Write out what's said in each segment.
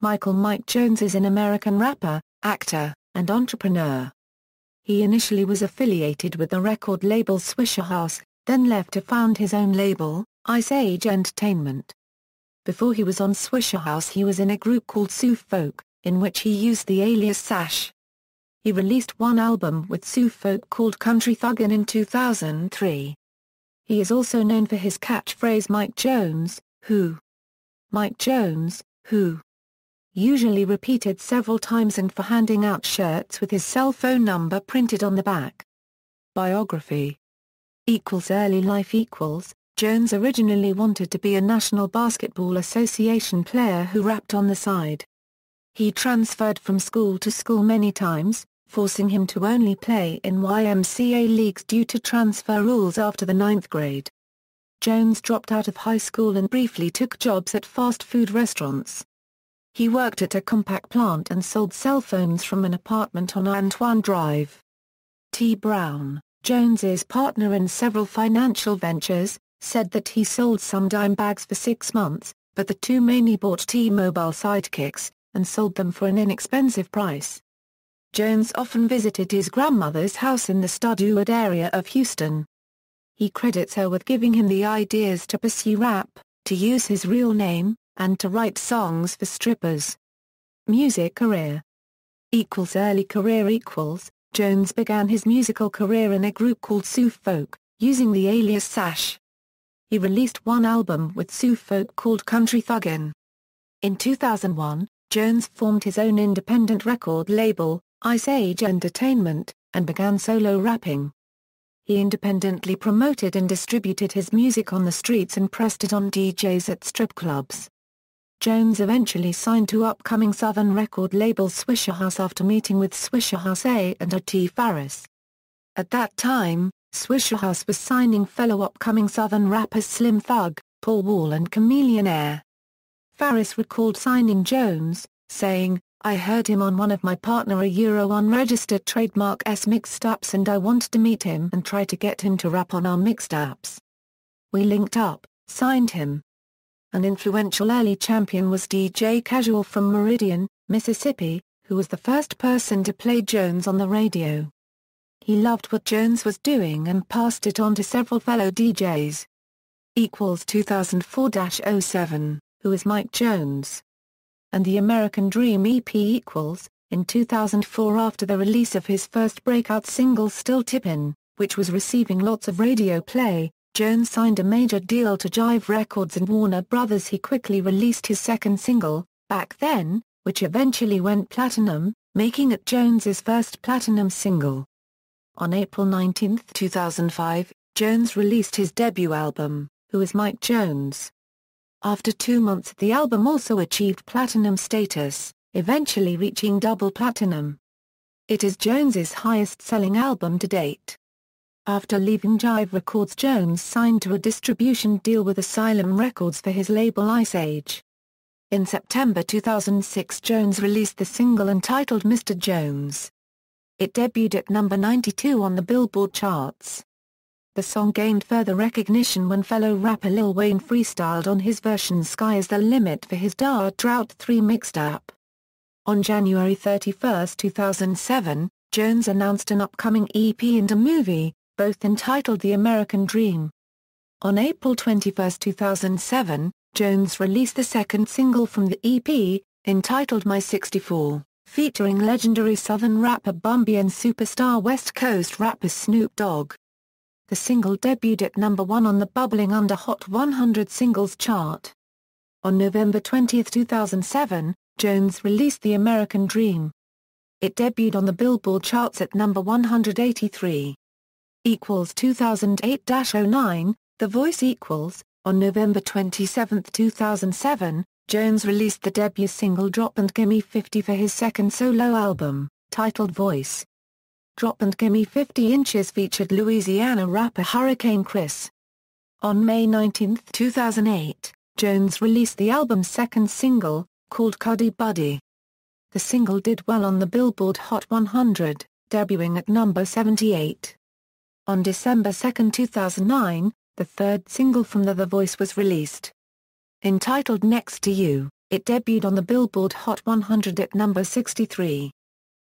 Michael Mike Jones is an American rapper, actor, and entrepreneur. He initially was affiliated with the record label Swishahouse, then left to found his own label, Ice Age Entertainment. Before he was on Swishahouse he was in a group called Sue Folk, in which he used the alias Sash. He released one album with Sue Folk called Country Thuggin' in 2003. He is also known for his catchphrase Mike Jones, who? Mike Jones, who? Usually repeated several times, and for handing out shirts with his cell phone number printed on the back. Biography. Early life. Jones originally wanted to be a National Basketball Association player who rapped on the side. He transferred from school to school many times, forcing him to only play in YMCA leagues due to transfer rules after the 9th grade. Jones dropped out of high school and briefly took jobs at fast food restaurants. He worked at a compact plant and sold cell phones from an apartment on Antoine Drive. T. Brown, Jones's partner in several financial ventures, said that he sold some dime bags for 6 months, but the two mainly bought T-Mobile sidekicks, and sold them for an inexpensive price. Jones often visited his grandmother's house in the Studwood area of Houston. He credits her with giving him the ideas to pursue rap, to use his real name, and to write songs for strippers. Music career. Early career. Jones began his musical career in a group called Sue Folk, using the alias Sash. He released one album with Sue Folk called Country Thuggin'. In 2001, Jones formed his own independent record label, Ice Age Entertainment, and began solo rapping. He independently promoted and distributed his music on the streets and pressed it on DJs at strip clubs. Jones eventually signed to upcoming Southern record label Swishahouse after meeting with Swishahouse A&R T. Farris. At that time, Swishahouse was signing fellow upcoming Southern rappers Slim Thug, Paul Wall and Chameleon Air. Farris recalled signing Jones, saying, "I heard him on one of my partner unregistered trademark S mixtapes and I wanted to meet him and try to get him to rap on our mixtapes. We linked up, signed him." An influential early champion was DJ Casual from Meridian, Mississippi, who was the first person to play Jones on the radio. He loved what Jones was doing and passed it on to several fellow DJs. 2004-07, Who is Mike Jones? And the American Dream EP. In 2004, after the release of his first breakout single Still Tippin', which was receiving lots of radio play, Jones signed a major deal to Jive Records and Warner Brothers. He quickly released his second single, Back Then, which eventually went platinum, making it Jones's first platinum single. On April 19, 2005, Jones released his debut album, Who is Mike Jones? After 2 months the album also achieved platinum status, eventually reaching double platinum. It is Jones's highest-selling album to date. After leaving Jive Records, Jones signed to a distribution deal with Asylum Records for his label Ice Age. In September 2006, Jones released the single entitled Mr. Jones. It debuted at number 92 on the Billboard charts. The song gained further recognition when fellow rapper Lil Wayne freestyled on his version Sky is the Limit for his Drought 3 mixtape. On January 31, 2007, Jones announced an upcoming EP and a movie, both entitled The American Dream. On April 21, 2007, Jones released the second single from the EP, entitled My 64, featuring legendary Southern rapper Bumby and superstar West Coast rapper Snoop Dogg. The single debuted at number 1 on the bubbling under Hot 100 singles chart. On November 20, 2007, Jones released The American Dream. It debuted on the Billboard charts at number 183. 2008-09, The Voice. On November 27, 2007, Jones released the debut single Drop and Gimme 50 for his second solo album, titled Voice. Drop and Gimme 50 Inches featured Louisiana rapper Hurricane Chris. On May 19, 2008, Jones released the album's second single, called Cuddy Buddy. The single did well on the Billboard Hot 100, debuting at number 78. On December 2, 2009, the third single from The Voice was released. Entitled Next to You, It debuted on the Billboard Hot 100 at number 63.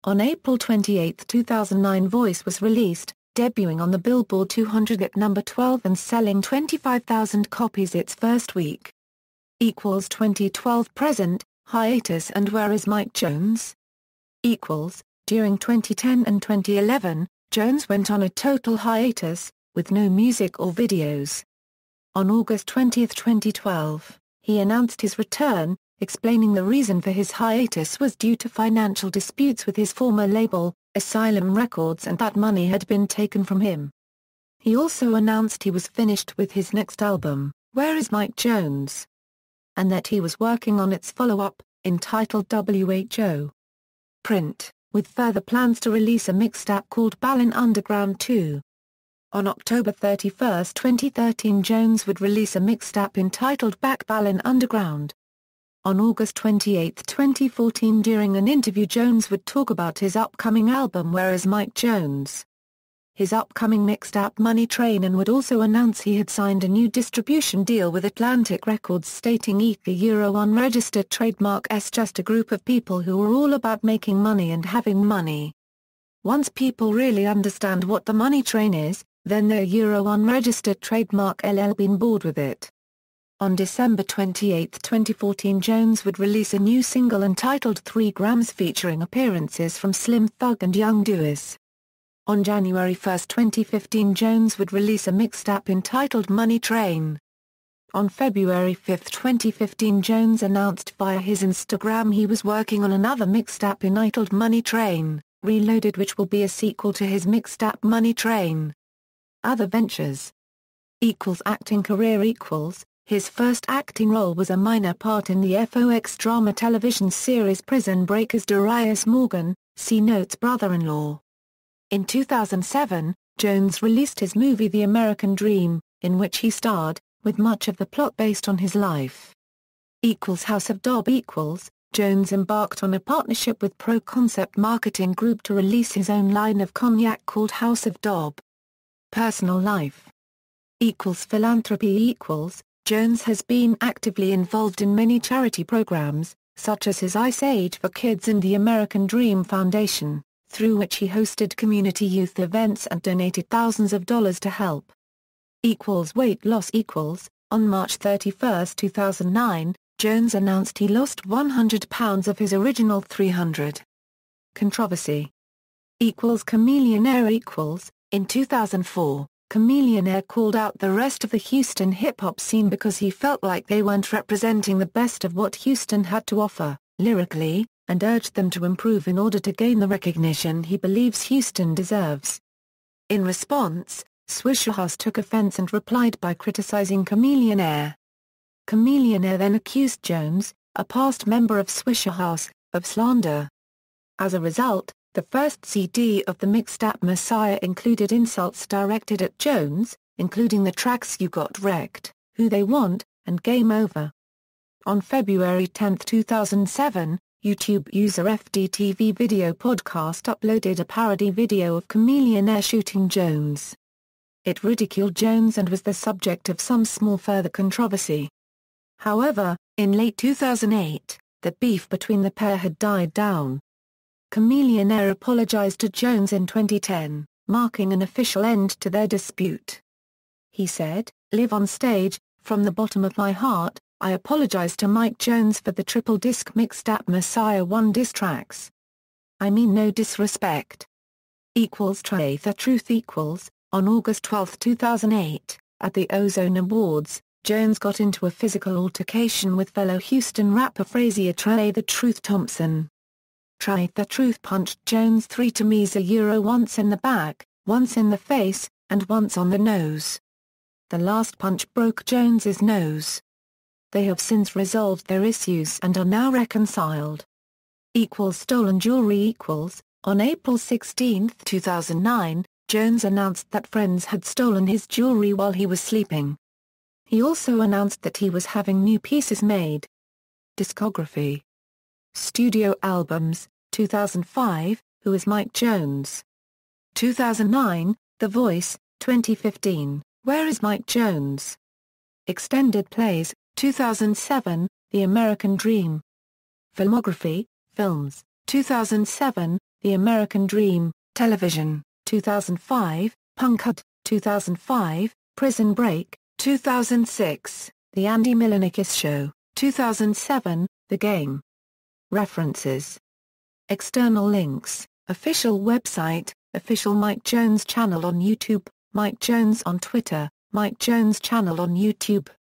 On April 28, 2009, Voice was released, debuting on the Billboard 200 at number 12 and selling 25,000 copies its first week. 2012-present, hiatus and Where is Mike Jones? During 2010 and 2011, Jones went on a total hiatus, with no music or videos. On August 20, 2012, he announced his return, explaining the reason for his hiatus was due to financial disputes with his former label, Asylum Records, and that money had been taken from him. He also announced he was finished with his next album, Where is Mike Jones? And that he was working on its follow-up, entitled WHO. Print, with further plans to release a mixtape called Ballin' Underground 2. On October 31, 2013, Jones would release a mixtape entitled Back Ballin' Underground. On August 28, 2014, during an interview, Jones would talk about his upcoming album Where is Mike Jones? His upcoming mixtape Money Train, and would also announce he had signed a new distribution deal with Atlantic Records, stating the unregistered trademark is just a group of people who are all about making money and having money. Once people really understand what the money train is, then the unregistered trademark LL been bored with it. On December 28, 2014, Jones would release a new single entitled 3 Grams featuring appearances from Slim Thug and Young Dewis. On January 1, 2015, Jones would release a mixtape entitled Money Train. On February 5, 2015, Jones announced via his Instagram he was working on another mixtape entitled Money Train, Reloaded, which will be a sequel to his mixtape Money Train. Other ventures. Acting career. His first acting role was a minor part in the FOX drama television series Prison Break as Darius Morgan, C Note's brother-in-law. In 2007, Jones released his movie The American Dream, in which he starred, with much of the plot based on his life. House of Dob. Jones embarked on a partnership with Pro Concept Marketing Group to release his own line of cognac called House of Dob. Personal life. Philanthropy. Jones has been actively involved in many charity programs, such as his Ice Age for Kids and the American Dream Foundation, through which he hosted community youth events and donated thousands of dollars to help. Weight loss. On March 31, 2009, Jones announced he lost 100 pounds of his original 300. Controversy. Chameleonaire. In 2004, Chameleonaire called out the rest of the Houston hip-hop scene because he felt like they weren't representing the best of what Houston had to offer, lyrically, and urged them to improve in order to gain the recognition he believes Houston deserves. In response, Swishahouse took offense and replied by criticizing Chameleonaire. Chameleonaire then accused Jones, a past member of Swishahouse, of slander. As a result, the first CD of the mixtape Messiah included insults directed at Jones, including the tracks You Got Wrecked, Who They Want, and Game Over. On February 10, 2007, YouTube user FDTV Video Podcast uploaded a parody video of Chameleonaire shooting Jones. It ridiculed Jones and was the subject of some small further controversy. However, in late 2008, the beef between the pair had died down. Chameleonaire apologized to Jones in 2010, marking an official end to their dispute. He said, "Live on stage, from the bottom of my heart, I apologize to Mike Jones for the triple disc mixtape Messiah 1 diss tracks. I mean no disrespect." Try the Truth. On August 12, 2008, at the Ozone Awards, Jones got into a physical altercation with fellow Houston rapper Frazier Try the Truth Thompson. Try the Truth punched Jones 3 times, once in the back, once in the face, and once on the nose. The last punch broke Jones's nose. They have since resolved their issues and are now reconciled. Stolen jewelry. On April 16, 2009, Jones announced that friends had stolen his jewelry while he was sleeping. He also announced that he was having new pieces made. Discography. Studio albums, 2005, Who is Mike Jones? 2009, The Voice, 2015, Where is Mike Jones? Extended plays, 2007, The American Dream. Filmography, films, 2007, The American Dream, television, 2005, Punk'd, 2005, Prison Break, 2006, The Andy Milonakis Show, 2007, The Game. References. External links, official website, official Mike Jones channel on YouTube, Mike Jones on Twitter, Mike Jones channel on YouTube.